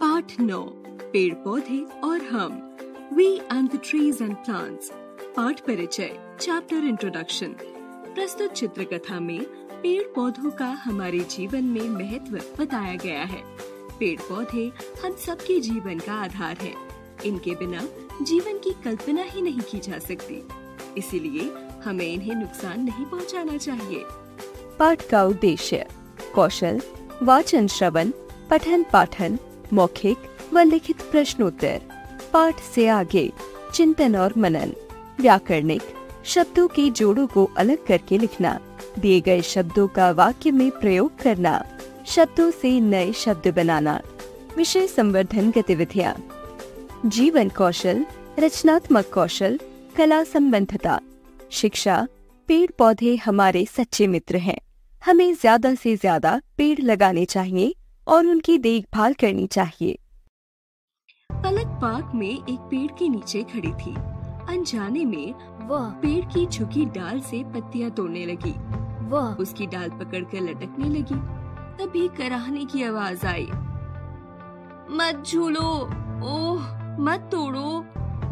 पाठ 9 पेड़ पौधे और हम we and the trees and plants. पाठ परिचय चैप्टर इंट्रोडक्शन। प्रस्तुत चित्रकथा में पेड़ पौधों का हमारे जीवन में महत्व बताया गया है। पेड़ पौधे हम सबके जीवन का आधार है। इनके बिना जीवन की कल्पना ही नहीं की जा सकती, इसीलिए हमें इन्हें नुकसान नहीं पहुंचाना चाहिए। पाठ का उद्देश्य कौशल, वाचन, श्रवण, पठन पाठन, मौखिक व लिखित प्रश्नोत्तर। पाठ से आगे चिंतन और मनन, व्याकरणिक, शब्दों के जोड़ों को अलग करके लिखना, दिए गए शब्दों का वाक्य में प्रयोग करना, शब्दों से नए शब्द बनाना, विषय संवर्धन गतिविधियाँ, जीवन कौशल, रचनात्मक कौशल, कला संबंधता, शिक्षा। पेड़ पौधे हमारे सच्चे मित्र हैं। हमें ज्यादा से ज्यादा पेड़ लगाने चाहिए और उनकी देखभाल करनी चाहिए। पलक पार्क में एक पेड़ के नीचे खड़ी थी। अनजाने में वह पेड़ की झुकी डाल से पत्तियां तोड़ने लगी। वह उसकी डाल पकड़कर लटकने लगी। तभी कराहने की आवाज आई, मत झूलो, ओह मत तोड़ो,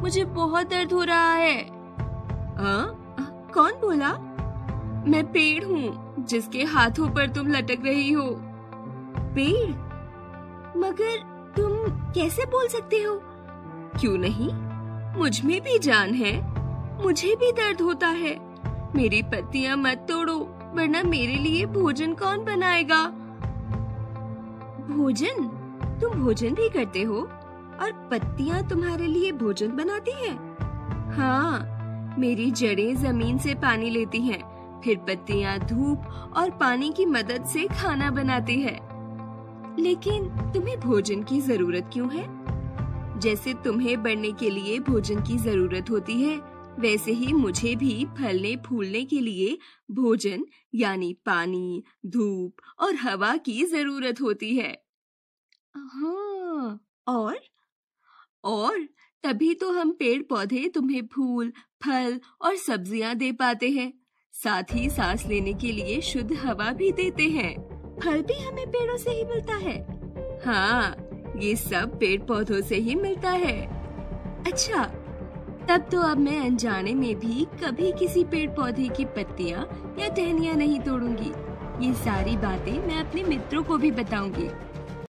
मुझे बहुत दर्द हो रहा है। कौन बोला? मैं पेड़ हूँ जिसके हाथों पर तुम लटक रही हो। पेड़? मगर तुम कैसे बोल सकते हो? क्यों नहीं, मुझ में भी जान है, मुझे भी दर्द होता है। मेरी पत्तियां मत तोड़ो, वरना मेरे लिए भोजन कौन बनाएगा? भोजन? तुम भोजन भी करते हो और पत्तियां तुम्हारे लिए भोजन बनाती हैं? हाँ, मेरी जड़ें जमीन से पानी लेती हैं, फिर पत्तियां धूप और पानी की मदद से खाना बनाती है। लेकिन तुम्हें भोजन की जरूरत क्यों है? जैसे तुम्हें बढ़ने के लिए भोजन की जरूरत होती है, वैसे ही मुझे भी फलने फूलने के लिए भोजन यानी पानी, धूप और हवा की जरूरत होती है। हाँ, और तभी तो हम पेड़ पौधे तुम्हें फूल, फल और सब्जियां दे पाते हैं। साथ ही सांस लेने के लिए शुद्ध हवा भी देते हैं। फल भी हमें पेड़ों से ही मिलता है। हाँ, ये सब पेड़ पौधों से ही मिलता है। अच्छा, तब तो अब मैं अनजाने में भी कभी किसी पेड़ पौधे की पत्तियां या टहनियां नहीं तोड़ूंगी। ये सारी बातें मैं अपने मित्रों को भी बताऊंगी।